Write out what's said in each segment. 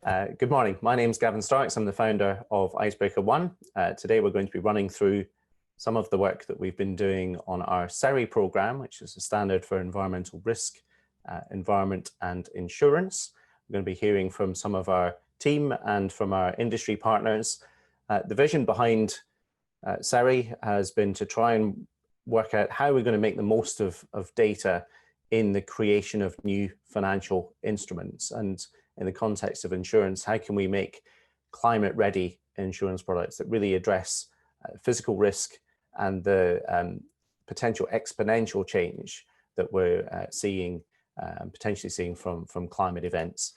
Good morning. My name is Gavin Starks. I'm the founder of Icebreaker One. Today we're going to be running through some of the work that we've been doing on our SERI program, which is a standard for environmental risk, environment and insurance. We're going to be hearing from some of our team and from our industry partners. The vision behind SERI has been to try and work out how we're going to make the most of data in the creation of new financial instruments. And in the context of insurance, how can we make climate ready insurance products that really address physical risk and the potential exponential change that we're potentially seeing from climate events.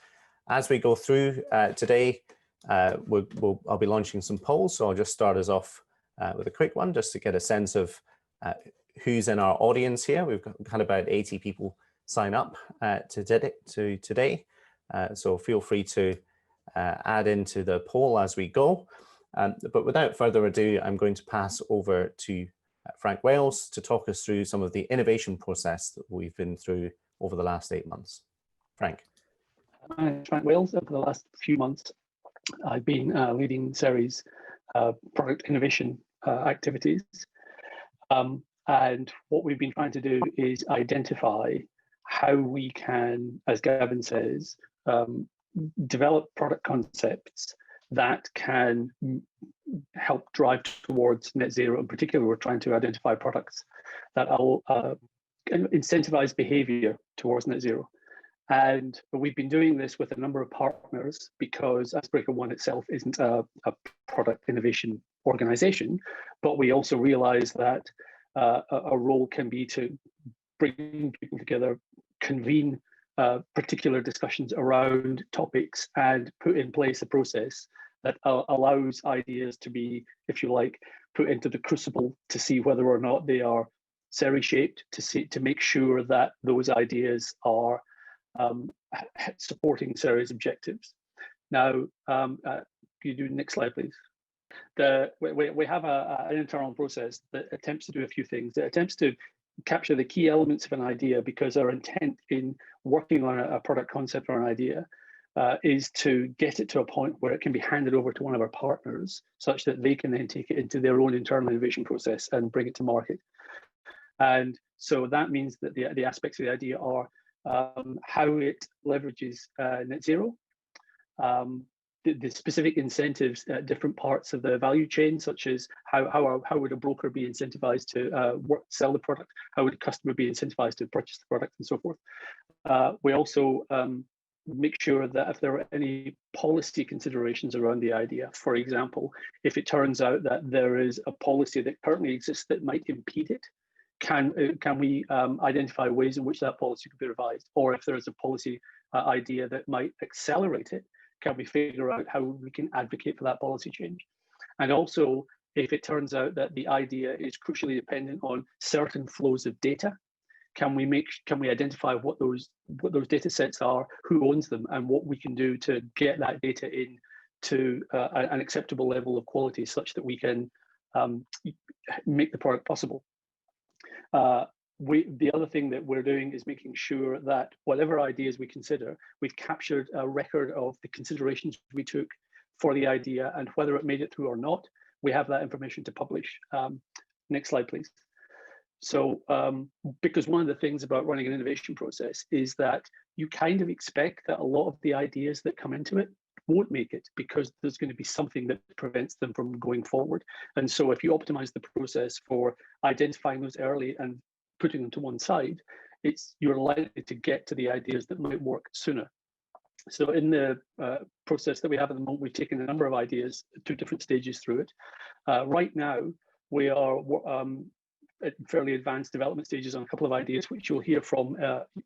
As we go through today, I'll be launching some polls. So I'll just start us off with a quick one, just to get a sense of who's in our audience here. We've had about 80 people sign up to today. So feel free to add into the poll as we go. But without further ado, I'm going to pass over to Frank Wales to talk us through some of the innovation process that we've been through over the last 8 months. Frank. I'm Frank Wales. Over the last few months, I've been leading SERI's product innovation activities. And what we've been trying to do is identify how we can, as Gavin says, develop product concepts that can help drive towards net zero. In particular, we're trying to identify products that will incentivize behavior towards net zero. And we've been doing this with a number of partners because Icebreaker One itself isn't a product innovation organization, but we also realize that a role can be to bring people together, convene particular discussions around topics, and put in place a process that allows ideas to be, if you like, put into the crucible to see whether or not they are SERI shaped, to make sure that those ideas are supporting SERI's objectives. Now, can you do the next slide, please? We have an internal process that attempts to do a few things. It attempts to capture the key elements of an idea, because our intent in working on a product concept or an idea is to get it to a point where it can be handed over to one of our partners, such that they can then take it into their own internal innovation process and bring it to market. And so that means that the aspects of the idea are how it leverages net zero, the specific incentives at different parts of the value chain, such as how would a broker be incentivized to sell the product, how would a customer be incentivized to purchase the product, and so forth. We also make sure that if there are any policy considerations around the idea, for example, if it turns out that there is a policy that currently exists that might impede it, can we identify ways in which that policy could be revised? Or if there is a policy idea that might accelerate it, can we figure out how we can advocate for that policy change? And also, if it turns out that the idea is crucially dependent on certain flows of data, can we identify what those data sets are, who owns them, and what we can do to get that data in to an acceptable level of quality, such that we can make the product possible. The other thing that we're doing is making sure that whatever ideas we consider, we've captured a record of the considerations we took for the idea, and whether it made it through or not, we have that information to publish. Next slide, please. So, because one of the things about running an innovation process is that you kind of expect that a lot of the ideas that come into it won't make it, because there's going to be something that prevents them from going forward. And so if you optimize the process for identifying those early and putting them to one side, you're likely to get to the ideas that might work sooner. So in the process that we have at the moment, we've taken a number of ideas to different stages through it. Right now, we are at fairly advanced development stages on a couple of ideas, which you'll hear from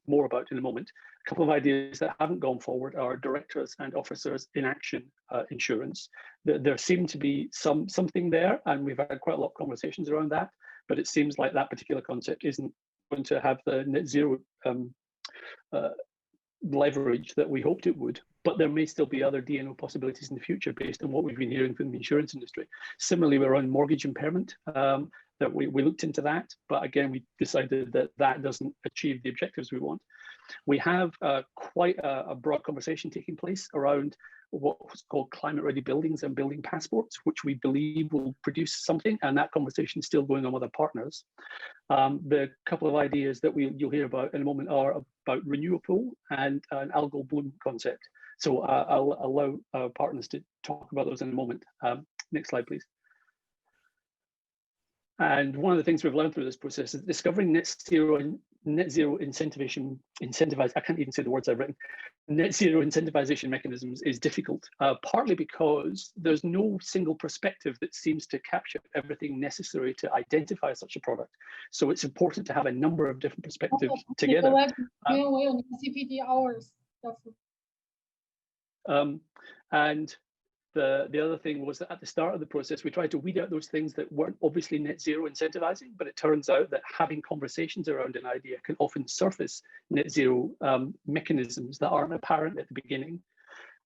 more about in a moment. A couple of ideas that haven't gone forward are directors and officers in action insurance. There seemed to be something there, and we've had quite a lot of conversations around that, but it seems like that particular concept isn't going to have the net zero leverage that we hoped it would. But there may still be other D&O possibilities in the future based on what we've been hearing from the insurance industry. Similarly, we're on mortgage impairment. that we looked into that, but again, we decided that that doesn't achieve the objectives we want. We have quite a broad conversation taking place around what's called climate-ready buildings and building passports, which we believe will produce something, and that conversation is still going on with our partners. The couple of ideas that you'll hear about in a moment are about renewable and an algal bloom concept. So I'll allow our partners to talk about those in a moment. Next slide, please. And one of the things we've learned through this process is discovering net zero incentivization, I can't even say the words I've written, net zero incentivization mechanisms is difficult, partly because there's no single perspective that seems to capture everything necessary to identify such a product. So it's important to have a number of different perspectives together. And the other thing was that at the start of the process, we tried to weed out those things that weren't obviously net zero incentivizing, but it turns out that having conversations around an idea can often surface net zero mechanisms that aren't apparent at the beginning.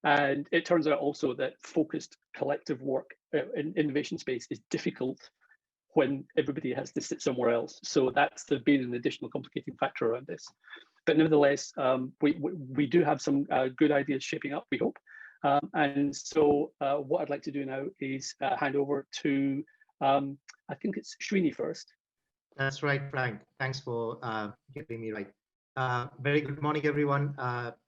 And it turns out also that focused collective work in innovation space is difficult when everybody has to sit somewhere else. So that's been an additional complicating factor around this. But nevertheless, we do have some good ideas shaping up, we hope. And so what I'd like to do now is hand over to, I think it's Srini first. That's right, Frank. Thanks for getting me right. Very good morning, everyone.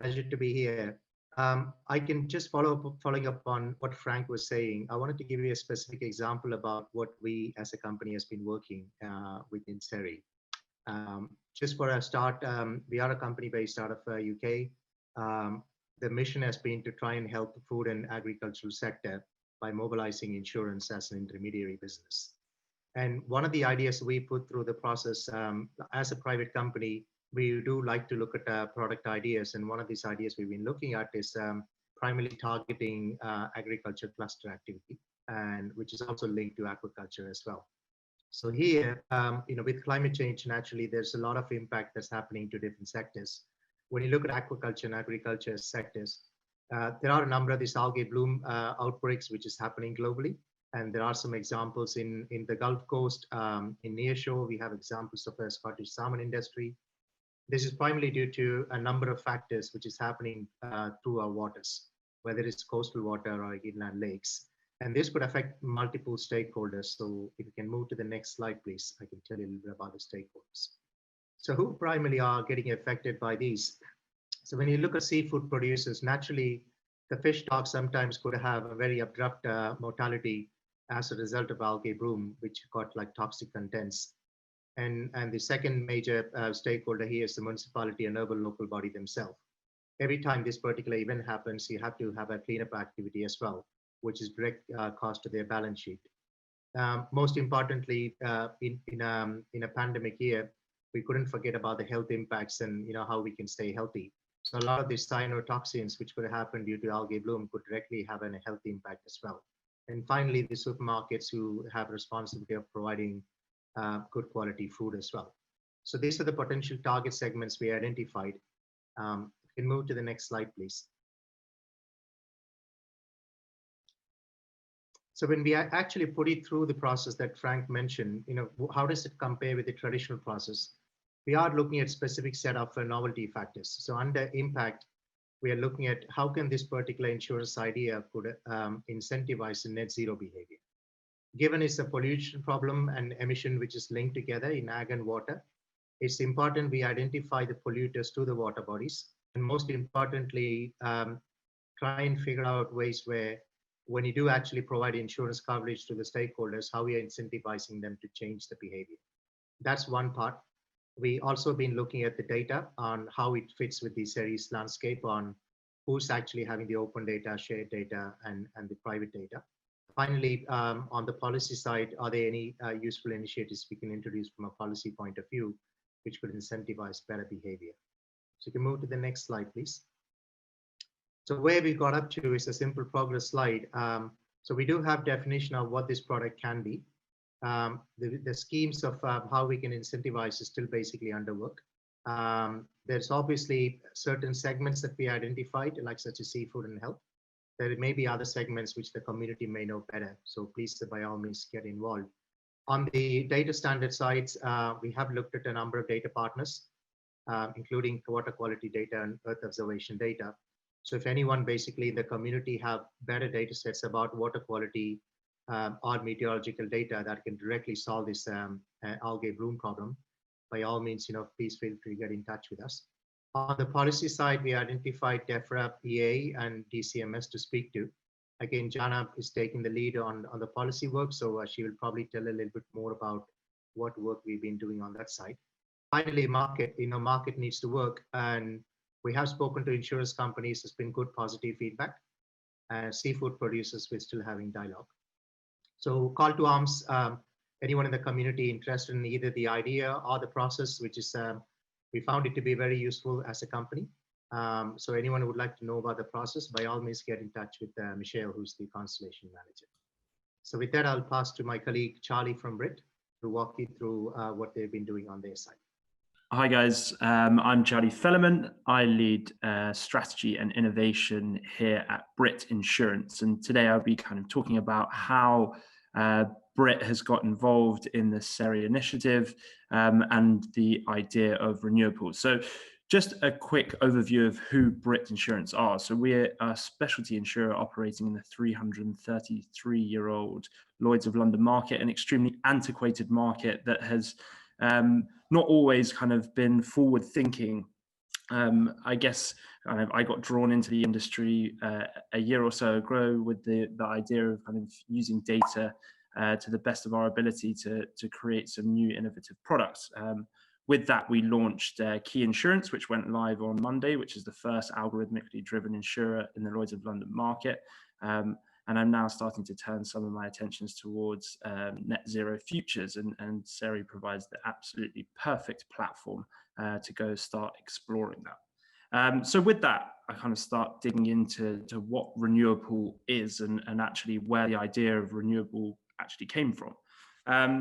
Pleasure to be here. I can just following up on what Frank was saying. I wanted to give you a specific example about what we as a company has been working within SERI. Just for a start, we are a company based out of UK. The mission has been to try and help the food and agricultural sector by mobilizing insurance as an intermediary business. And one of the ideas we put through the process as a private company, we do like to look at product ideas. And one of these ideas we've been looking at is primarily targeting agriculture cluster activity, and which is also linked to aquaculture as well. So here, with climate change, naturally, there's a lot of impact that's happening to different sectors. When you look at aquaculture and agriculture sectors, there are a number of these algae bloom outbreaks, which is happening globally. And there are some examples in the Gulf Coast, in nearshore, we have examples of the Scottish salmon industry. This is primarily due to a number of factors which is happening through our waters, whether it's coastal water or inland lakes. And this could affect multiple stakeholders. So if you can move to the next slide, please, I can tell you a little bit about the stakeholders. So who primarily are getting affected by these? So when you look at seafood producers, naturally, the fish stock sometimes could have a very abrupt mortality as a result of algae bloom, which got like toxic contents. And the second major stakeholder here is the municipality and urban local body themselves. Every time this particular event happens, you have to have a cleanup activity as well, which is direct cost to their balance sheet. Most importantly, in a pandemic year, we couldn't forget about the health impacts and how we can stay healthy. So a lot of these cyanotoxins, which could happen due to algae bloom, could directly have a health impact as well. And finally, the supermarkets who have responsibility of providing good quality food as well. So these are the potential target segments we identified. You can move to the next slide, please. So when we actually put it through the process that Frank mentioned, how does it compare with the traditional process? We are looking at specific set of novelty factors. So under impact, we are looking at how can this particular insurance idea could incentivize the net zero behavior. Given it's a pollution problem and emission which is linked together in ag and water, it's important we identify the polluters to the water bodies. And most importantly, try and figure out ways where when you do actually provide insurance coverage to the stakeholders, how we are incentivizing them to change the behavior. That's one part. We also been looking at the data on how it fits with the SERI's landscape on who's actually having the open data, shared data, and the private data. Finally, on the policy side, are there any useful initiatives we can introduce from a policy point of view, which could incentivize better behavior? So you can move to the next slide, please. So where we got up to is a simple progress slide. So we do have definition of what this product can be. The schemes of how we can incentivize is still basically under work. There's obviously certain segments that we identified, like such as seafood and health. There may be other segments which the community may know better. So please, by all means, get involved. On the data standard sides, we have looked at a number of data partners, including water quality data and earth observation data. So if anyone basically in the community have better data sets about water quality or meteorological data that can directly solve this algae bloom problem, by all means, please feel free to get in touch with us. On the policy side, we identified DEFRA, EA, and DCMS to speak to. Again, Jana is taking the lead on the policy work, so she will probably tell a little bit more about what work we've been doing on that side. Finally, market, market needs to work, and we have spoken to insurance companies. There's been good positive feedback. Seafood producers, we're still having dialogue. So call to arms, anyone in the community interested in either the idea or the process, which is, we found it to be very useful as a company. So anyone who would like to know about the process, by all means, get in touch with Michelle, who's the Constellation Manager. So with that, I'll pass to my colleague, Charlie from Brit, to walk you through what they've been doing on their side. Hi guys, I'm Charlie Fellerman. I lead strategy and innovation here at Brit Insurance. And today I'll be kind of talking about how Brit has got involved in the SERI initiative and the idea of renewables. So just a quick overview of who Brit Insurance are. So we're a specialty insurer operating in the 333-year-old Lloyd's of London market, an extremely antiquated market that has not always kind of been forward thinking. I guess I got drawn into the industry a year or so ago with the idea of kind of using data to the best of our ability to create some new innovative products. With that, we launched Key Insurance, which went live on Monday, which is the first algorithmically driven insurer in the Lloyd's of London market. And I'm now starting to turn some of my attentions towards net zero futures, and SERI provides the absolutely perfect platform to go start exploring that. So with that, I kind of start digging into what renewable is and actually where the idea of renewable actually came from.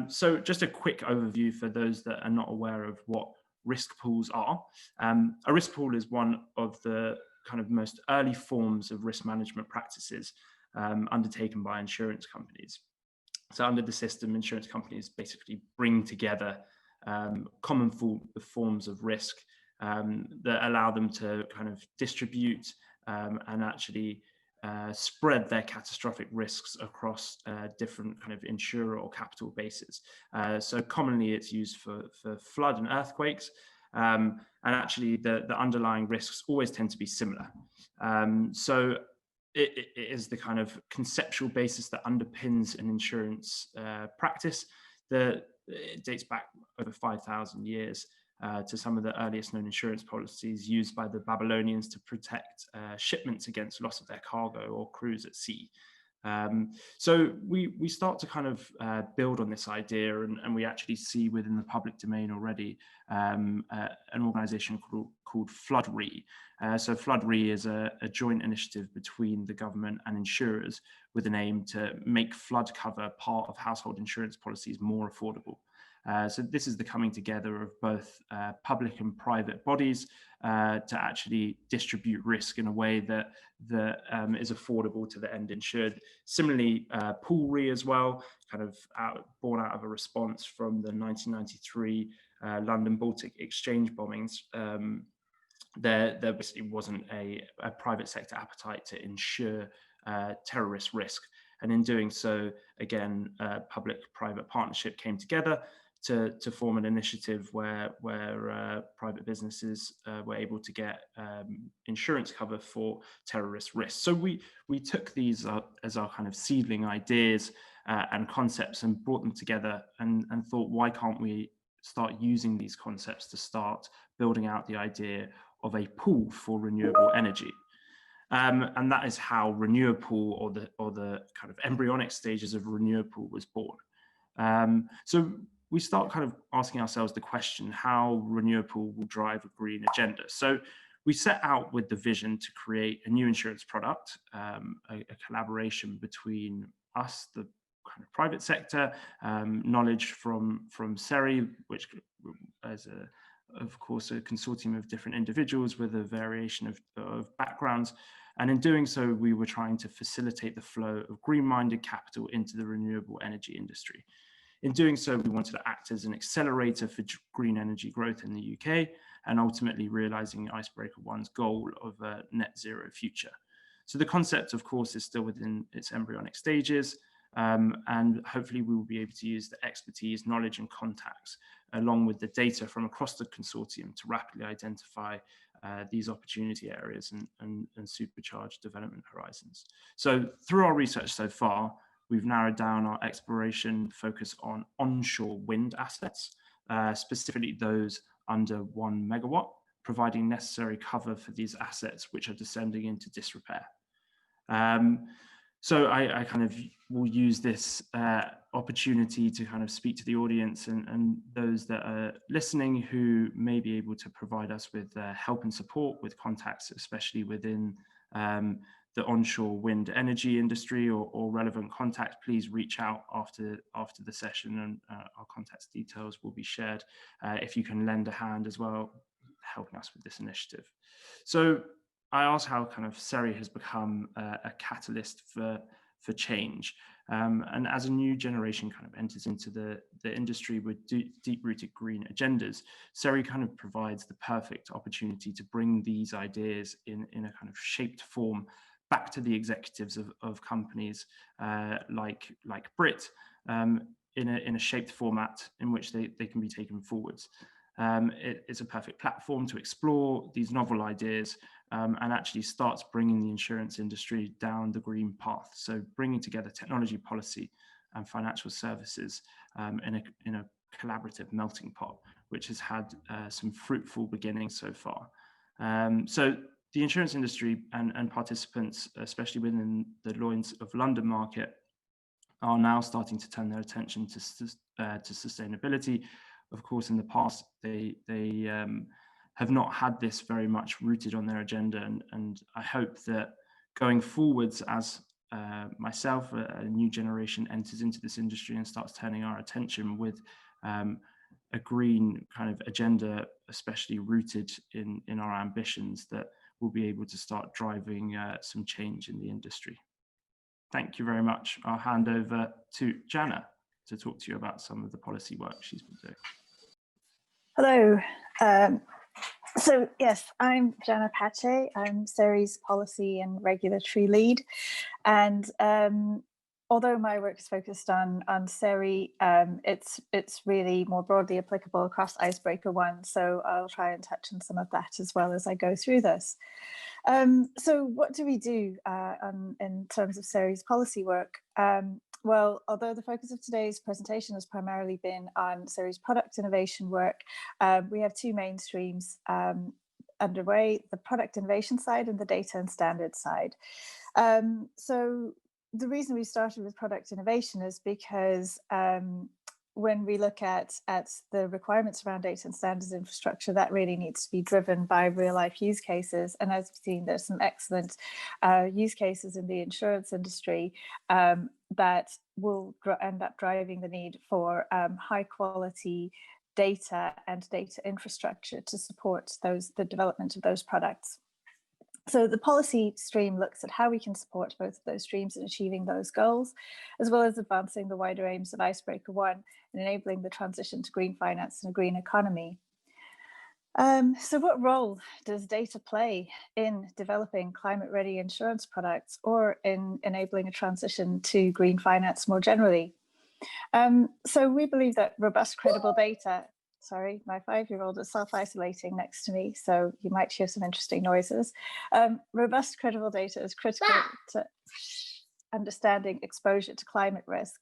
So just a quick overview for those that are not aware of what risk pools are. A risk pool is one of the kind of most early forms of risk management practices undertaken by insurance companies. So under the system, insurance companies basically bring together common forms of risk that allow them to kind of distribute and actually spread their catastrophic risks across different kind of insurer or capital bases. So commonly it's used for flood and earthquakes, and actually the underlying risks always tend to be similar. So it is the kind of conceptual basis that underpins an insurance practice that it dates back over 5,000 years to some of the earliest known insurance policies used by the Babylonians to protect shipments against loss of their cargo or crews at sea. So we start to kind of build on this idea, and we actually see within the public domain already an organization called Flood Re. So Flood Re is a joint initiative between the government and insurers with an aim to make flood cover part of household insurance policies more affordable. So this is the coming together of both public and private bodies to actually distribute risk in a way that is affordable to the end insured. Similarly, Pool Re as well, kind of born out of a response from the 1993 London Baltic Exchange bombings. There basically wasn't a private sector appetite to insure terrorist risk. And in doing so, again, public-private partnership came together to form an initiative where private businesses were able to get insurance cover for terrorist risks. So we took these as our kind of seedling ideas and concepts and brought them together and thought, why can't we start using these concepts to start building out the idea of a pool for renewable energy? And that is how Renewable, or the kind of embryonic stages of Renewable, was born. So we start kind of asking ourselves the question, how Renewable will drive a green agenda. So we set out with the vision to create a new insurance product, a collaboration between us, the kind of private sector, knowledge from SERI, which is of course a consortium of different individuals with a variation of backgrounds. And in doing so, we were trying to facilitate the flow of green-minded capital into the renewable energy industry. In doing so, we wanted to act as an accelerator for green energy growth in the UK and ultimately realizing Icebreaker 1's goal of a net zero future. So the concept, of course, is still within its embryonic stages, and hopefully we will be able to use the expertise, knowledge and contacts along with the data from across the consortium to rapidly identify these opportunity areas and supercharge development horizons. So through our research so far, we've narrowed down our exploration focus on onshore wind assets, specifically those under 1 megawatt, providing necessary cover for these assets which are descending into disrepair. So I kind of will use this opportunity to kind of speak to the audience and those that are listening who may be able to provide us with help and support with contacts, especially within the onshore wind energy industry or relevant contacts. Please reach out after the session, and our contact details will be shared if you can lend a hand as well, helping us with this initiative. So I asked how kind of SERI has become a catalyst for change. And as a new generation kind of enters into the industry with deep-rooted green agendas, SERI kind of provides the perfect opportunity to bring these ideas in a kind of shaped form back to the executives of companies like Brit in a shaped format in which they can be taken forwards. It's a perfect platform to explore these novel ideas and actually starts bringing the insurance industry down the green path. So bringing together technology, policy and financial services in a collaborative melting pot, which has had some fruitful beginnings so far. So the insurance industry and participants, especially within the Lloyd's of London market, are now starting to turn their attention to sustainability. Of course, in the past, they have not had this very much rooted on their agenda. And I hope that going forwards, as myself, a new generation enters into this industry and starts turning our attention with a green kind of agenda, especially rooted in our ambitions, that we'll be able to start driving some change in the industry. Thank you very much. I'll hand over to Jana to talk to you about some of the policy work she's been doing. Hello. So yes, I'm Jana Pache. I'm SERI's policy and regulatory lead. And although my work is focused on SERI, it's really more broadly applicable across Icebreaker 1. So I'll try and touch on some of that as well as I go through this. So what do we do in terms of SERI's policy work? Well, although the focus of today's presentation has primarily been on SERI's product innovation work, we have two main streams underway: the product innovation side and the data and standards side. So the reason we started with product innovation is because when we look at the requirements around data and standards infrastructure, that really needs to be driven by real life use cases. And as we've seen, there's some excellent use cases in the insurance industry that will end up driving the need for high quality data and data infrastructure to support the development of those products. So the policy stream looks at how we can support both of those streams in achieving those goals, as well as advancing the wider aims of Icebreaker 1 and enabling the transition to green finance and a green economy. So what role does data play in developing climate-ready insurance products or in enabling a transition to green finance more generally? So we believe that robust, credible data. Sorry, my 5-year-old is self-isolating next to me, so you might hear some interesting noises. Robust, credible data is critical to understanding exposure to climate risk.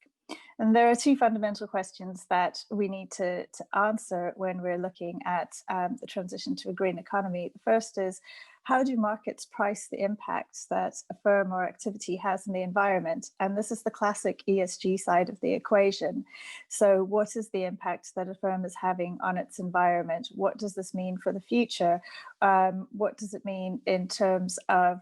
And there are two fundamental questions that we need to answer when we're looking at the transition to a green economy. The first is, how do markets price the impacts that a firm or activity has in the environment? And this is the classic ESG side of the equation. So what is the impact that a firm is having on its environment? What does this mean for the future? What does it mean in terms of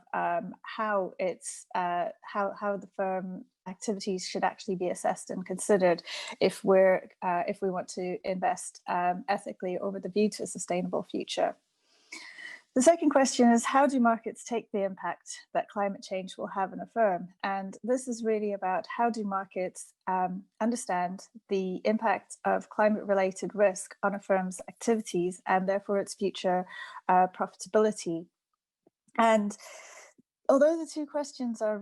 how the firm activities should actually be assessed and considered if we want to invest ethically over the view to a sustainable future? The second question is, how do markets take the impact that climate change will have on a firm? And this is really about how do markets understand the impact of climate-related risk on a firm's activities and therefore its future profitability. And although the two questions are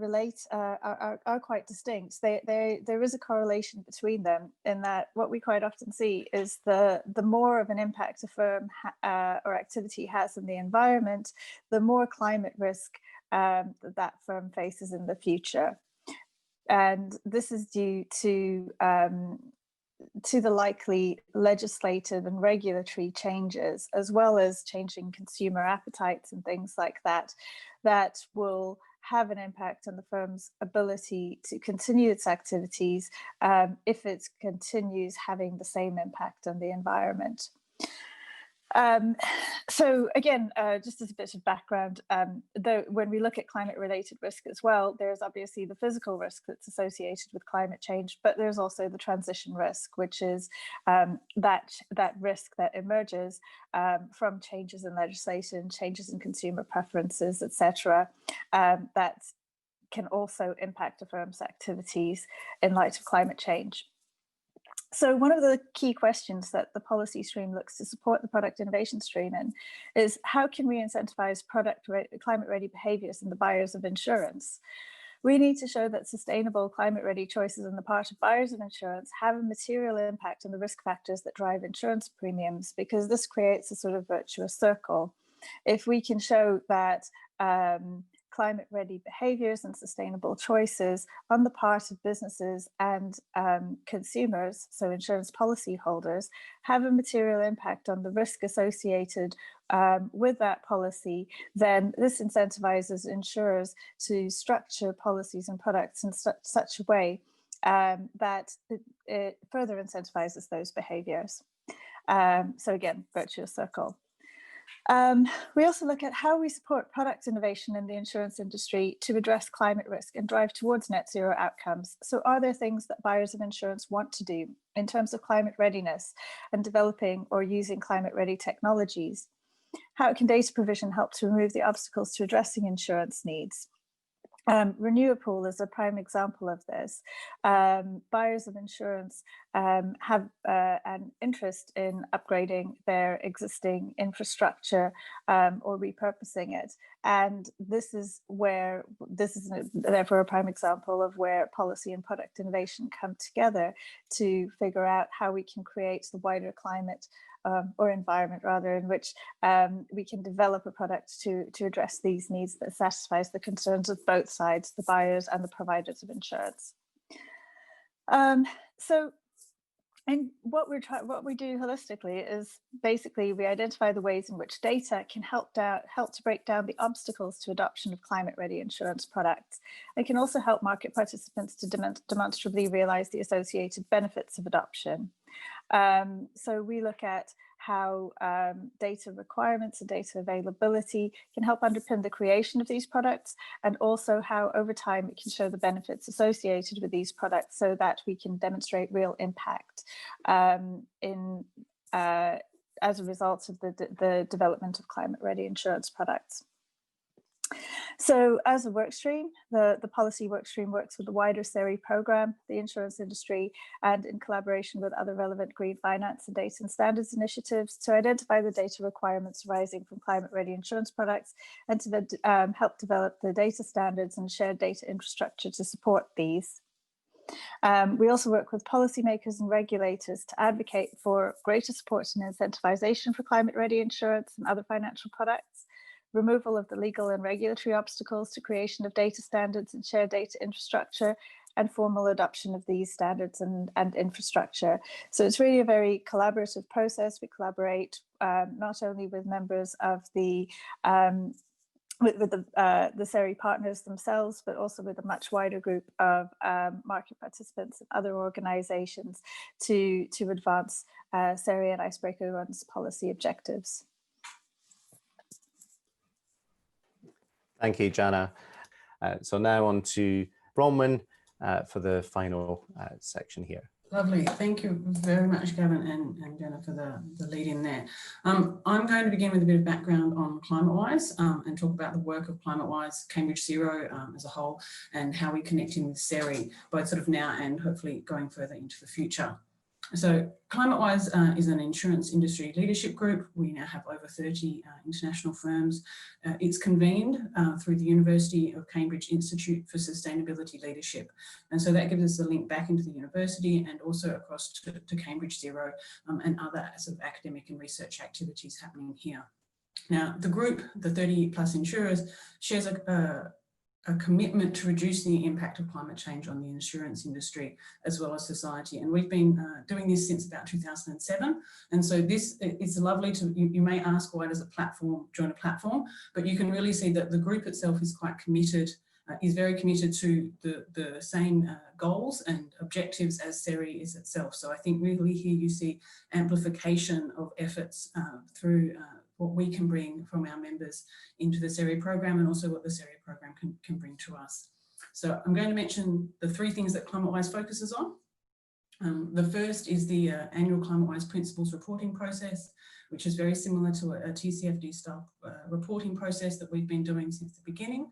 quite distinct, there is a correlation between them in that what we quite often see is the more of an impact a firm or activity has on the environment, the more climate risk that firm faces in the future. And this is due to the likely legislative and regulatory changes, as well as changing consumer appetites and things like that, that will have an impact on the firm's ability to continue its activities if it continues having the same impact on the environment. So again, just as a bit of background, when we look at climate-related risk as well, there's obviously the physical risk that's associated with climate change, but there's also the transition risk, which is that risk that emerges from changes in legislation, changes in consumer preferences, etc., that can also impact a firm's activities in light of climate change. So one of the key questions that the policy stream looks to support the product innovation stream in is, how can we incentivize climate-ready behaviors in the buyers of insurance? We need to show that sustainable climate-ready choices on the part of buyers of insurance have a material impact on the risk factors that drive insurance premiums, because this creates a sort of virtuous circle. If we can show that climate-ready behaviors and sustainable choices on the part of businesses and consumers, so insurance policyholders, have a material impact on the risk associated with that policy, then this incentivizes insurers to structure policies and products in such a way that it further incentivizes those behaviors. So again, virtuous circle. We also look at how we support product innovation in the insurance industry to address climate risk and drive towards net zero outcomes. So are there things that buyers of insurance want to do in terms of climate readiness and developing or using climate ready technologies? How can data provision help to remove the obstacles to addressing insurance needs? Renewapool is a prime example of this. Buyers of insurance have an interest in upgrading their existing infrastructure or repurposing it. And this is therefore a prime example of where policy and product innovation come together to figure out how we can create the wider climate or environment rather, in which we can develop a product to address these needs that satisfies the concerns of both sides, the buyers and the providers of insurance. And what we do holistically is basically we identify the ways in which data can help to break down the obstacles to adoption of climate-ready insurance products. It can also help market participants to demonstrably realize the associated benefits of adoption. So we look at how data requirements and data availability can help underpin the creation of these products, and also how over time it can show the benefits associated with these products so that we can demonstrate real impact as a result of the development of climate-ready insurance products. So as a workstream, the policy workstream works with the wider SERI program, the insurance industry, and in collaboration with other relevant green finance and data and standards initiatives to identify the data requirements arising from climate-ready insurance products and to help develop the data standards and shared data infrastructure to support these. We also work with policymakers and regulators to advocate for greater support and incentivization for climate-ready insurance and other financial products, removal of the legal and regulatory obstacles to creation of data standards and shared data infrastructure, and formal adoption of these standards and infrastructure. So it's really a very collaborative process. We collaborate not only with members of the SERI partners themselves, but also with a much wider group of market participants and other organizations to advance SERI and Icebreaker One's policy objectives. Thank you, Jana. So now on to Bronwyn for the final section here. Lovely. Thank you very much, Gavin and Jenna, for the lead in there. I'm going to begin with a bit of background on Climatewise and talk about the work of Climatewise, Cambridge Zero as a whole, and how we connect in with SERI, both sort of now and hopefully going further into the future. So Climatewise is an insurance industry leadership group. We now have over 30 international firms. It's convened through the University of Cambridge Institute for Sustainability Leadership. And so that gives us a link back into the university and also across to Cambridge Zero and other sort of academic and research activities happening here. Now, the group, the 30 plus insurers, shares a commitment to reduce the impact of climate change on the insurance industry as well as society. And we've been doing this since about 2007. And so this is lovely to, you may ask, why does a platform join a platform? But you can really see that the group itself is quite committed, is very committed to the same goals and objectives as SERI is itself. So I think really here you see amplification of efforts through what we can bring from our members into the SERI program and also what the SERI program can bring to us. So I'm going to mention the three things that Climatewise focuses on. The first is the annual Climatewise Principles reporting process, which is very similar to a TCFD style reporting process that we've been doing since the beginning.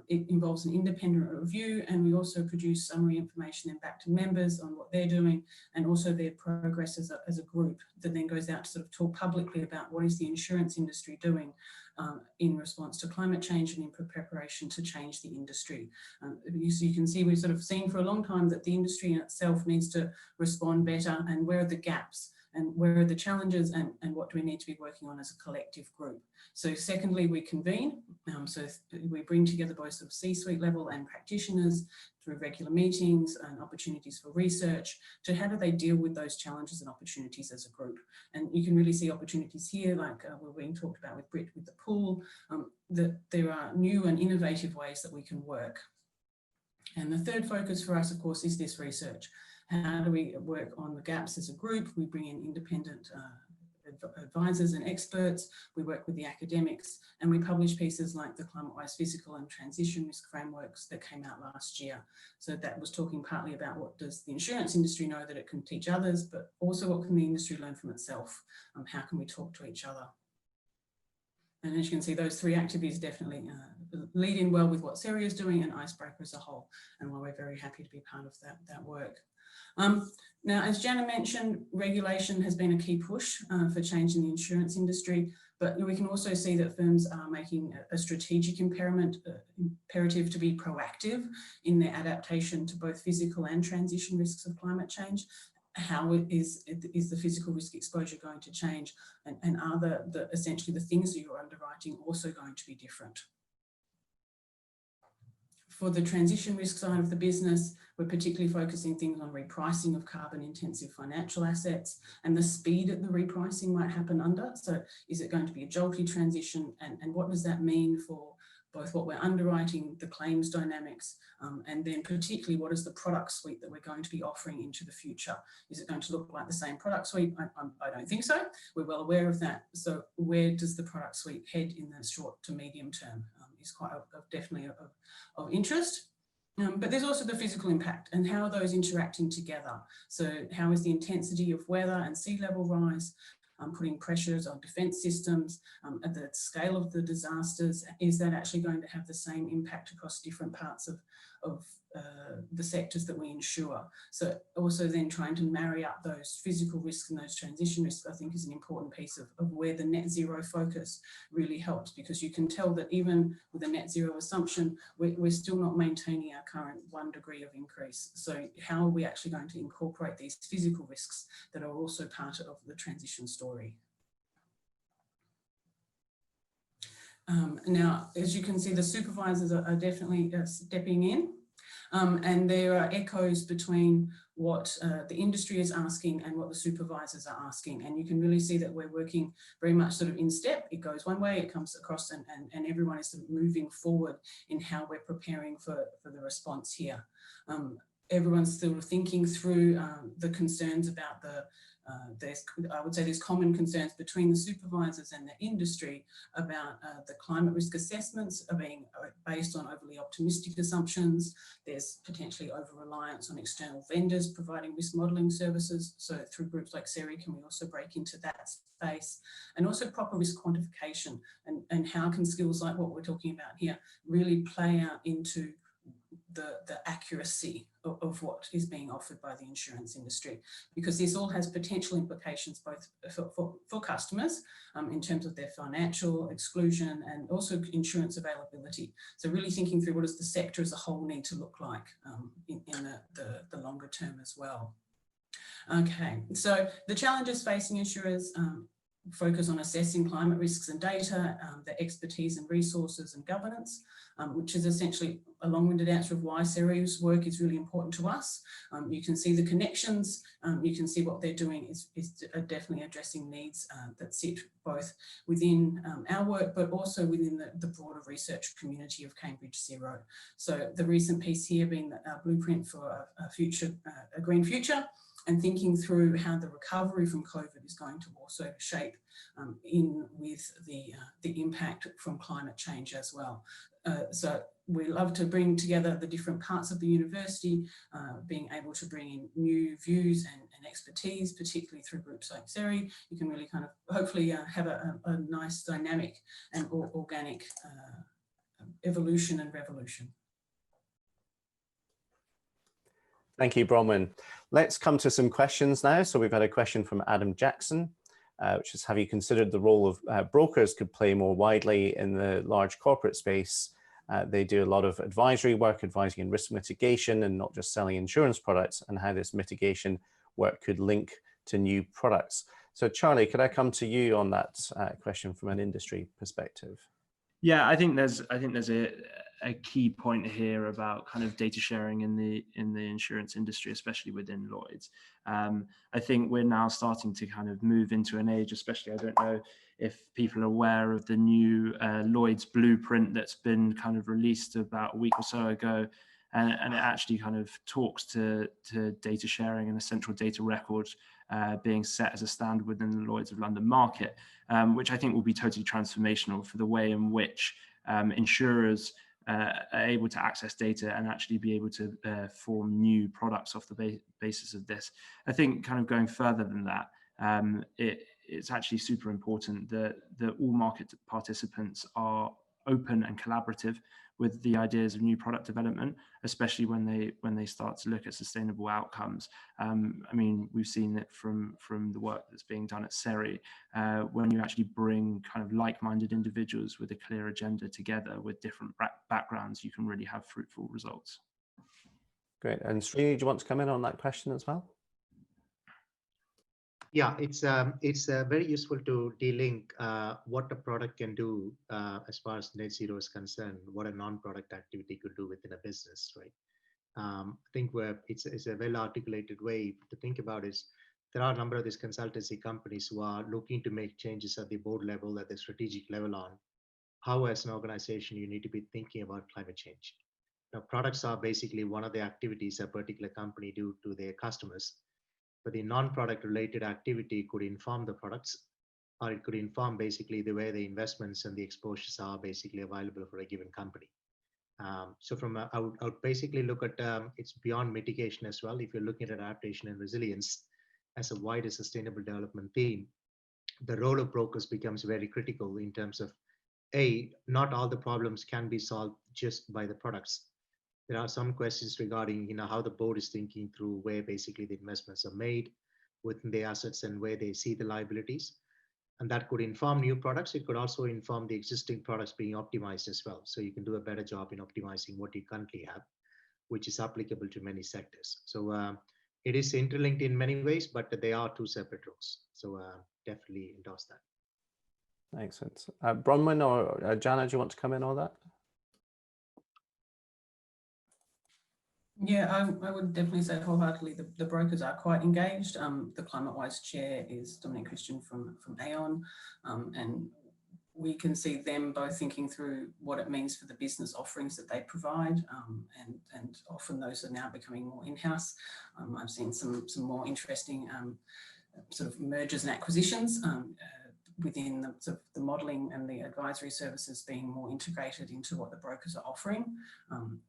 It involves an independent review, and we also produce summary information then back to members on what they're doing and also their progress as a group that then goes out to sort of talk publicly about what is the insurance industry doing in response to climate change and in preparation to change the industry. So you can see we've sort of seen for a long time that the industry in itself needs to respond better, and where are the gaps and where are the challenges and what do we need to be working on as a collective group. So secondly, we convene. So we bring together both sort of C-suite level and practitioners through regular meetings and opportunities for research to how do they deal with those challenges and opportunities as a group. And you can really see opportunities here, like we're being talked about with Brit with the pool, that there are new and innovative ways that we can work. And the third focus for us, of course, is this research. How do we work on the gaps as a group? We bring in independent advisors and experts, we work with the academics, and we publish pieces like the Climatewise Physical and Transition Risk Frameworks that came out last year. So that was talking partly about what does the insurance industry know that it can teach others, but also what can the industry learn from itself? How can we talk to each other? And as you can see, those three activities definitely lead in well with what SERI is doing and Icebreaker as a whole, and why we're very happy to be part of that work. Now, as Jana mentioned, regulation has been a key push for change in the insurance industry, but we can also see that firms are making a strategic imperative to be proactive in their adaptation to both physical and transition risks of climate change. How is the physical risk exposure going to change, and are essentially the things that you're underwriting also going to be different? For the transition risk side of the business, we're particularly focusing things on repricing of carbon intensive financial assets and the speed that the repricing might happen under. So is it going to be a jolty transition, and what does that mean for both what we're underwriting, the claims dynamics, and then particularly what is the product suite that we're going to be offering into the future? Is it going to look like the same product suite? I don't think so. We're well aware of that. So where does the product suite head in the short to medium term is quite definitely of interest. But there's also the physical impact and how are those interacting together. So how is the intensity of weather and sea level rise putting pressures on defence systems, at the scale of the disasters? Is that actually going to have the same impact across different parts of the sectors that we insure? So also then trying to marry up those physical risks and those transition risks, I think, is an important piece of where the net zero focus really helps, because you can tell that even with a net zero assumption, we're still not maintaining our current 1 degree of increase. So how are we actually going to incorporate these physical risks that are also part of the transition story? Now, as you can see, the supervisors are definitely stepping in. And there are echoes between what the industry is asking and what the supervisors are asking. And you can really see that we're working very much sort of in step. It goes one way, it comes across, and everyone is sort of moving forward in how we're preparing for the response here. Everyone's still thinking through the concerns about I would say there's common concerns between the supervisors and the industry about the climate risk assessments are being based on overly optimistic assumptions. There's potentially over-reliance on external vendors providing risk modelling services. So through groups like SERI, can we also break into that space? And also proper risk quantification, and how can skills like what we're talking about here really play out into the accuracy of what is being offered by the insurance industry, because this all has potential implications both for customers in terms of their financial exclusion and also insurance availability. So really thinking through what does the sector as a whole need to look like in the longer term as well. Okay, so the challenges facing insurers focus on assessing climate risks and data, their expertise and resources and governance, which is essentially a long-winded answer of why SERI's work is really important to us. You can see the connections, you can see what they're doing is definitely addressing needs that sit both within our work, but also within the broader research community of Cambridge Zero. So the recent piece here being our blueprint for a green future, and thinking through how the recovery from COVID is going to also shape in with the impact from climate change as well. So we love to bring together the different parts of the university, being able to bring in new views and expertise, particularly through groups like SERI. You can really kind of hopefully have a nice dynamic and organic evolution and revolution. Thank you, Bronwyn. Let's come to some questions now. So we've had a question from Adam Jackson, which is, have you considered the role of brokers could play more widely in the large corporate space? They do a lot of advisory work, advising in risk mitigation and not just selling insurance products, and how this mitigation work could link to new products. So Charlie, could I come to you on that question from an industry perspective? Yeah, I think there's a key point here about kind of data sharing in the insurance industry, especially within Lloyd's. I think we're now starting to kind of move into an age, especially, I don't know if people are aware of the new Lloyd's blueprint that's been kind of released about a week or so ago, and it actually kind of talks to data sharing and a central data record being set as a standard within the Lloyd's of London market, which I think will be totally transformational for the way in which insurers are able to access data and actually be able to form new products off the basis of this. I think kind of going further than that, it's actually super important that all market participants are open and collaborative with the ideas of new product development, especially when they start to look at sustainable outcomes. I mean, we've seen it from the work that's being done at SERI, when you actually bring kind of like-minded individuals with a clear agenda together with different backgrounds, you can really have fruitful results. Great. And Srini, do you want to come in on that question as well? Yeah, it's very useful to de-link what a product can do as far as net zero is concerned, what a non-product activity could do within a business, right? I think it's a well-articulated way to think about is there are a number of these consultancy companies who are looking to make changes at the board level, at the strategic level on how as an organization you need to be thinking about climate change. Now, products are basically one of the activities a particular company do to their customers. But the non-product related activity could inform the products, or it could inform basically the way the investments and the exposures are basically available for a given company. So I would basically look at it's beyond mitigation as well. If you're looking at adaptation and resilience as a wider sustainable development theme, the role of brokers becomes very critical in terms of not all the problems can be solved just by the products. There are some questions regarding, how the board is thinking through where basically the investments are made within the assets and where they see the liabilities. And that could inform new products. It could also inform the existing products being optimized as well. So you can do a better job in optimizing what you currently have, which is applicable to many sectors. So it is interlinked in many ways, but they are two separate roles. So definitely endorse that. Excellent. Bronwyn or Jana, do you want to come in on that? Yeah, I would definitely say wholeheartedly the brokers are quite engaged. The Climatewise chair is Dominic Christian from Aon, and we can see them both thinking through what it means for the business offerings that they provide, and often those are now becoming more in-house. I've seen some more interesting sort of mergers and acquisitions, within the, sort of the modelling and the advisory services being more integrated into what the brokers are offering.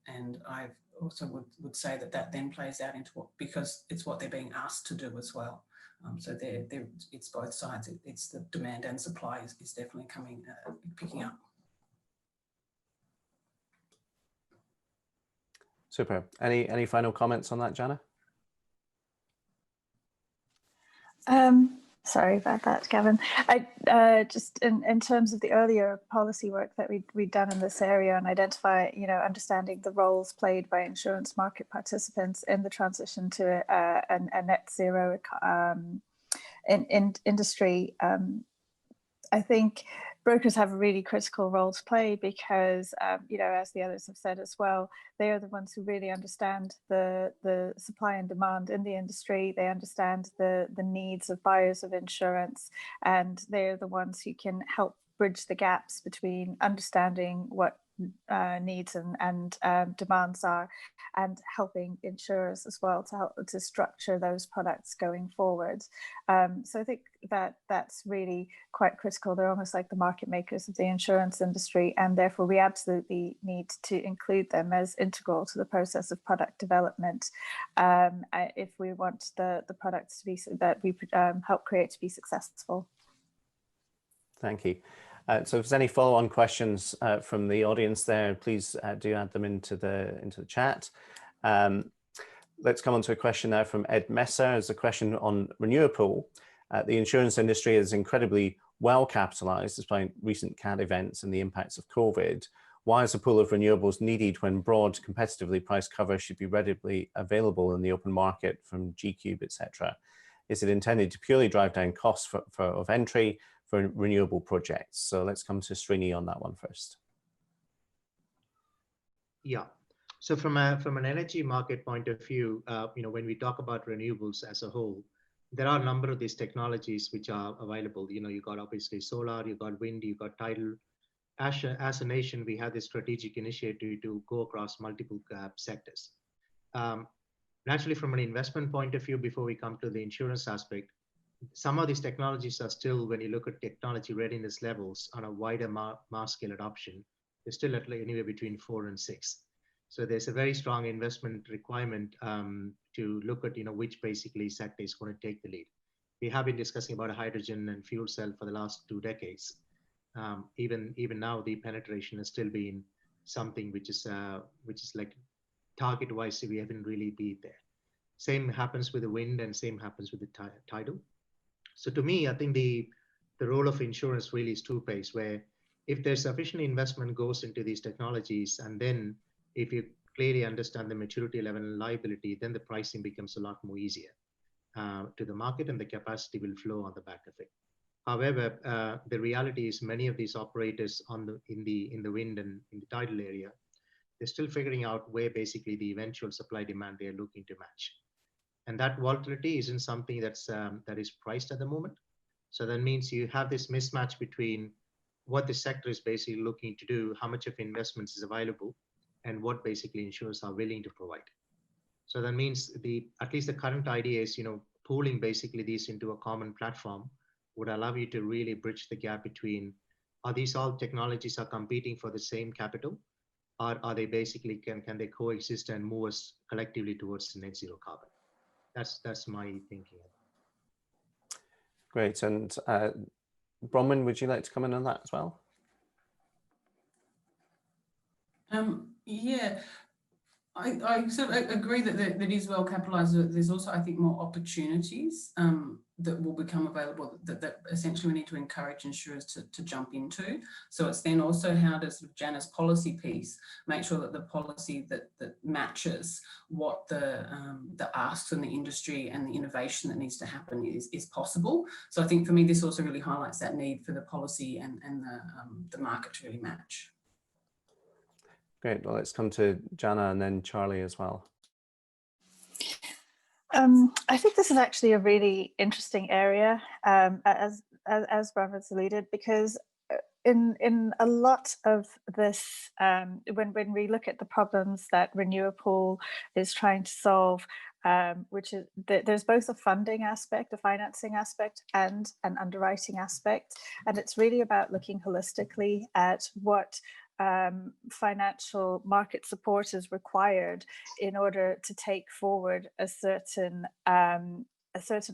And I also would say that that then plays out into what, because it's what they're being asked to do as well. So it's both sides. It's the demand and supply is definitely picking up. Super. Any final comments on that, Jana? Sorry about that, Gavin. I just in terms of the earlier policy work that we'd done in this area and identify, understanding the roles played by insurance market participants in the transition to a net zero in industry. I think brokers have a really critical role to play because, as the others have said as well, they are the ones who really understand the supply and demand in the industry. They understand the needs of buyers of insurance, and they're the ones who can help bridge the gaps between understanding what needs and demands are, and helping insurers as well to help to structure those products going forward. So I think that's really quite critical. They're almost like the market makers of the insurance industry, and therefore we absolutely need to include them as integral to the process of product development if we want the products to be that we help create to be successful. Thank you. So if there's any follow-on questions from the audience there, please do add them into the chat. Let's come on to a question now from Ed Messer. It's a question on renewable. The insurance industry is incredibly well capitalized despite recent CAT events and the impacts of COVID. Why is a pool of renewables needed when broad, competitively priced cover should be readily available in the open market from G-Cube, etc.? Is it intended to purely drive down costs of entry for renewable projects? So let's come to Srini on that one first. Yeah. So from an energy market point of view, when we talk about renewables as a whole, there are a number of these technologies which are available. You got obviously solar, you got wind, you got tidal. As a nation, we have this strategic initiative to go across multiple sectors. Naturally, from an investment point of view, before we come to the insurance aspect, some of these technologies are still, when you look at technology readiness levels on a wider mass scale adoption, they're still at anywhere between 4 and 6. So there's a very strong investment requirement to look at, which basically sector is going to take the lead. We have been discussing about a hydrogen and fuel cell for the last 2 decades. Even now, the penetration has still been something which is like target-wise, we haven't really been there. Same happens with the wind, and same happens with the tidal. So to me, I think the role of insurance really is two-phase, where if there's sufficient investment goes into these technologies, and then if you clearly understand the maturity level and liability, then the pricing becomes a lot more easier to the market, and the capacity will flow on the back of it. However, the reality is many of these operators in the wind and in the tidal area, they're still figuring out where basically the eventual supply demand they're looking to match. And that volatility isn't something that is priced at the moment. So that means you have this mismatch between what the sector is basically looking to do, how much of investments is available, and what basically insurers are willing to provide. So that means at least the current idea is, pooling basically these into a common platform would allow you to really bridge the gap between, are these all technologies are competing for the same capital, or are they basically, can they coexist and move us collectively towards net zero carbon? That's my thinking. Great. And Bronwyn, would you like to comment on that as well? Yeah, I sort of agree that that is well capitalized. There's also, I think, more opportunities that will become available that essentially we need to encourage insurers to jump into. So it's then also how does Jana's policy piece make sure that the policy that matches what the asks in the industry and the innovation that needs to happen is possible. So I think for me, this also really highlights that need for the policy and the market to really match. Great. Well, let's come to Jana and then Charlie as well. I think this is actually a really interesting area, as Bronwyn's alluded, because in a lot of this, when we look at the problems that Renewable is trying to solve, which is there's both a funding aspect, a financing aspect, and an underwriting aspect, and it's really about looking holistically at what financial market support is required in order to take forward a certain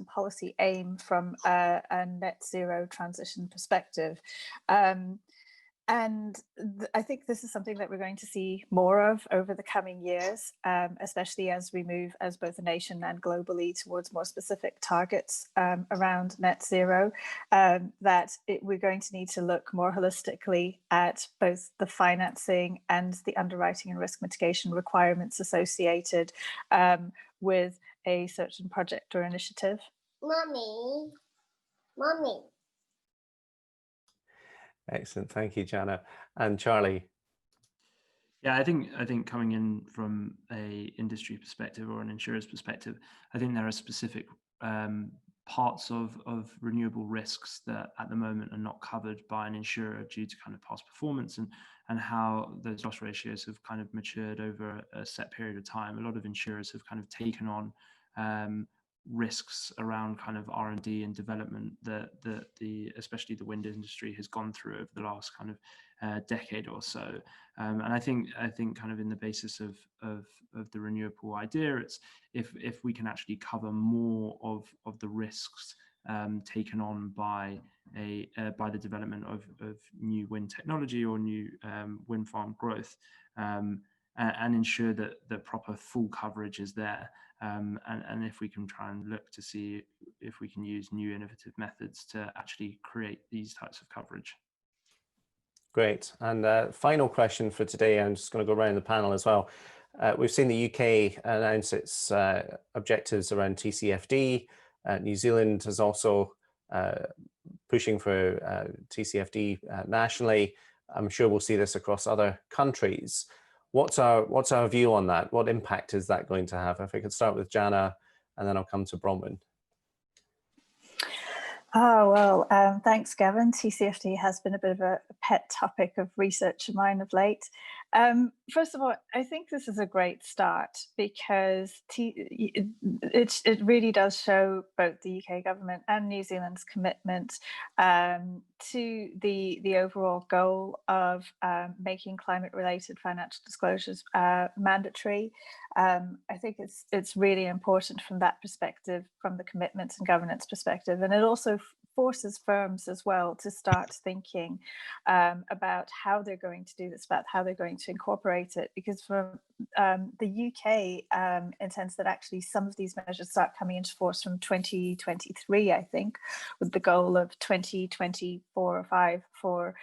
policy aim from a net zero transition perspective. And I think this is something that we're going to see more of over the coming years, especially as we move as both a nation and globally towards more specific targets around net zero, we're going to need to look more holistically at both the financing and the underwriting and risk mitigation requirements associated with a certain project or initiative. Mommy. Excellent, thank you, Jana. And Charlie. Yeah, I think coming in from a industry perspective or an insurer's perspective, I think there are specific parts of renewable risks that at the moment are not covered by an insurer due to kind of past performance and how those loss ratios have kind of matured over a set period of time. A lot of insurers have kind of taken on risks around kind of R&D and development that especially the wind industry has gone through over the last kind of decade or so. And I think kind of in the basis of the renewable idea, it's if we can actually cover more of the risks taken on by the development of new wind technology or new wind farm growth, and ensure that the proper full coverage is there. And if we can try and look to see if we can use new innovative methods to actually create these types of coverage. Great. And final question for today, I'm just going to go around the panel as well. We've seen the UK announce its objectives around TCFD. New Zealand is also pushing for TCFD nationally. I'm sure we'll see this across other countries. What's our view on that? What impact is that going to have? If I could start with Jana, and then I'll come to Bronwyn. Oh, well, thanks, Gavin. TCFD has been a bit of a pet topic of research of mine of late. First of all, I think this is a great start because it really does show both the UK government and New Zealand's commitment to the overall goal of making climate-related financial disclosures mandatory. I think it's really important from that perspective, from the commitments and governance perspective, and it also forces firms as well to start thinking about how they're going to do this, about how they're going to incorporate it, because from the UK intends that actually some of these measures start coming into force from 2023, I think, with the goal of 2024 or 5 for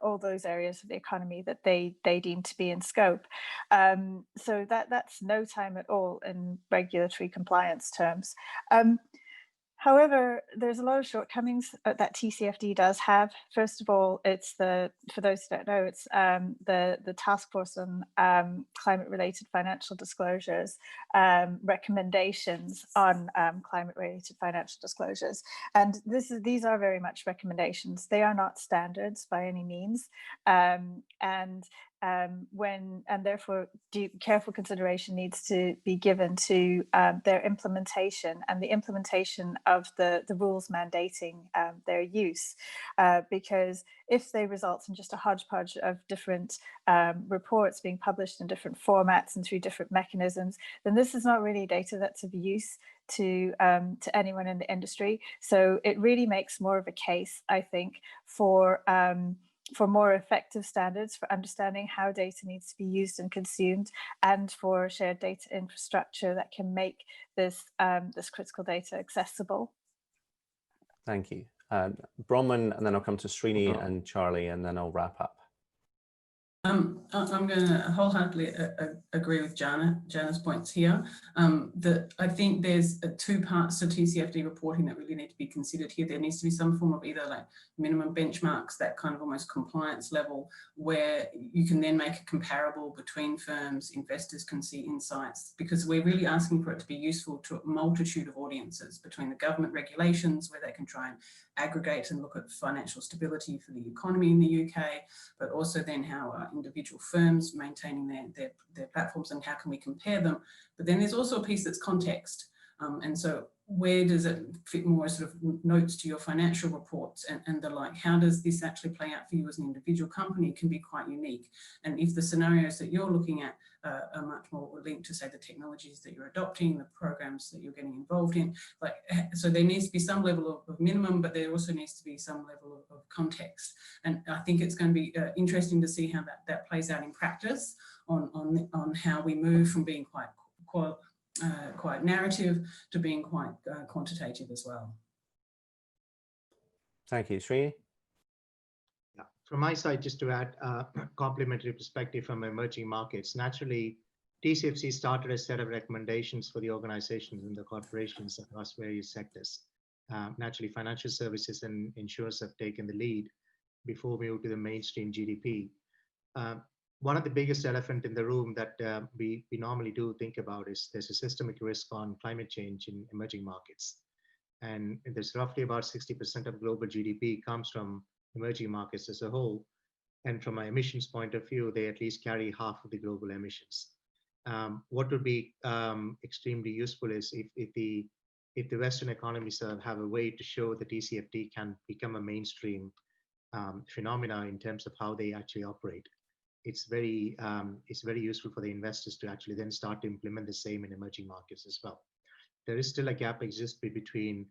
all those areas of the economy that they deem to be in scope. So that's no time at all in regulatory compliance terms. However, there's a lot of shortcomings that TCFD does have. First of all, it's for those who don't know, it's the Task Force on Climate-Related Financial Disclosures recommendations on climate-related financial disclosures. And these are very much recommendations. They are not standards by any means. And therefore careful consideration needs to be given to their implementation and the implementation of the rules mandating their use, because if they result in just a hodgepodge of different reports being published in different formats and through different mechanisms, then this is not really data that's of use to anyone in the industry. So it really makes more of a case, I think, for more effective standards for understanding how data needs to be used and consumed, and for shared data infrastructure that can make this critical data accessible. Thank you. Bronwyn, and then I'll come to Srini and Charlie, and then I'll wrap up. I'm going to wholeheartedly agree with Jana's points here. That I think there's two parts to TCFD reporting that really need to be considered here. There needs to be some form of either like minimum benchmarks, that kind of almost compliance level, where you can then make a comparable between firms, investors can see insights, because we're really asking for it to be useful to a multitude of audiences, between the government regulations, where they can try and aggregate and look at financial stability for the economy in the UK, but also then how are individual firms maintaining their platforms and how can we compare them. But then there's also a piece that's context. And so where does it fit more as sort of notes to your financial reports and the like? How does this actually play out for you as an individual company? It can be quite unique. And if the scenarios that you're looking at are much more linked to, say, the technologies that you're adopting, the programs that you're getting involved in, like, so there needs to be some level of minimum, but there also needs to be some level of context. And I think it's going to be interesting to see how that plays out in practice on how we move from being quite narrative to being quite quantitative as well. Thank you, Srini. Yeah. From my side, just to add a complementary perspective from emerging markets, naturally, TCFC started a set of recommendations for the organizations and the corporations across various sectors. Naturally, financial services and insurance have taken the lead before we move to the mainstream GDP. One of the biggest elephant in the room that we normally do think about is there's a systemic risk on climate change in emerging markets. And there's roughly about 60% of global GDP comes from emerging markets as a whole. And from an emissions point of view, they at least carry half of the global emissions. What would be extremely useful is if the Western economies have a way to show that TCFD can become a mainstream phenomena in terms of how they actually operate. It's very useful for the investors to actually then start to implement the same in emerging markets as well. There is still a gap exists between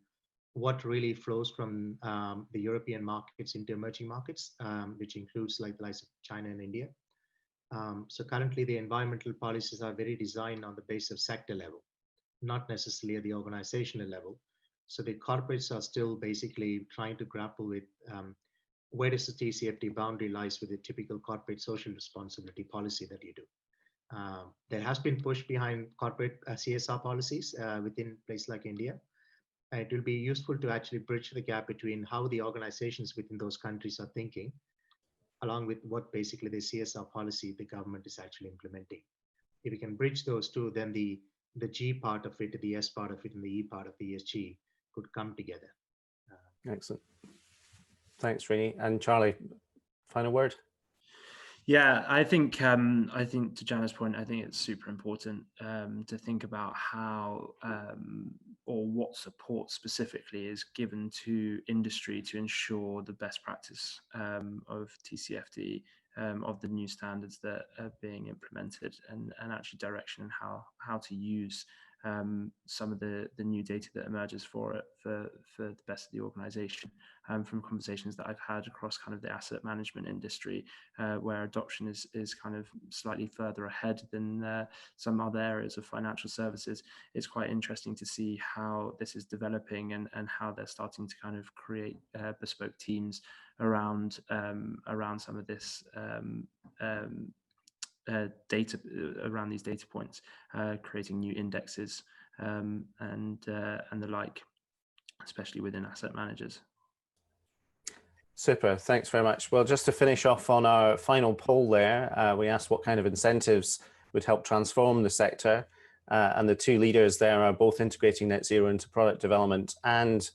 what really flows from the European markets into emerging markets, which includes like the likes of China and India. So currently the environmental policies are very designed on the basis of sector level, not necessarily at the organizational level. So the corporates are still basically trying to grapple with where does the TCFD boundary lies with the typical corporate social responsibility policy that you do. There has been push behind corporate CSR policies within places like India. It will be useful to actually bridge the gap between how the organizations within those countries are thinking, along with what basically the CSR policy the government is actually implementing. If we can bridge those two, then the G part of it, the S part of it, and the E part of the ESG could come together. Excellent. Thanks, Rini. And Charlie, final word? Yeah, I think to Jana's point, I think it's super important to think about how or what support specifically is given to industry to ensure the best practice of TCFD, of the new standards that are being implemented, and actually direction and how to use some of the new data that emerges for it for the best of the organization. From conversations that I've had across kind of the asset management industry, where adoption is kind of slightly further ahead than some other areas of financial services, it's quite interesting to see how this is developing and how they're starting to kind of create bespoke teams around some of this data, around these data points, creating new indexes and the like, especially within asset managers. Super, thanks very much. Well, just to finish off on our final poll there, we asked what kind of incentives would help transform the sector, and the two leaders there are both integrating net zero into product development and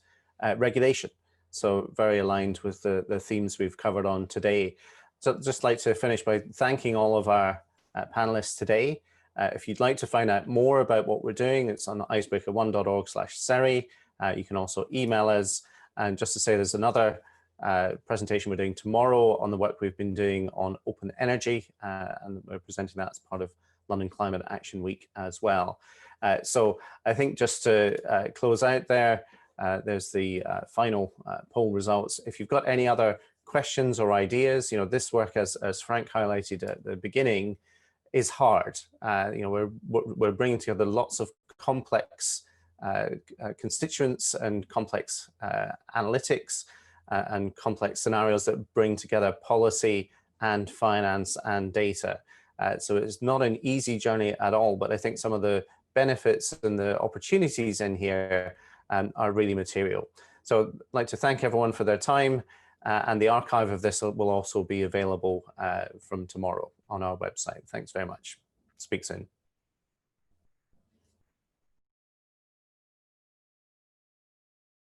regulation. So very aligned with the themes we've covered on today. So I'd just like to finish by thanking all of our panelists today. If you'd like to find out more about what we're doing, it's on icebreaker1.org/SERI. You can also email us. And just to say, there's another presentation we're doing tomorrow on the work we've been doing on open energy, and we're presenting that as part of London Climate Action Week as well. So I think just to close out there, there's the final poll results. If you've got any other questions or ideas, this work, as Frank highlighted at the beginning, is hard. We're bringing together lots of complex constituents and complex analytics and complex scenarios that bring together policy and finance and data. So it's not an easy journey at all, but I think some of the benefits and the opportunities in here are really material. So I'd like to thank everyone for their time, and the archive of this will also be available from tomorrow on our website. Thanks very much. Speak soon.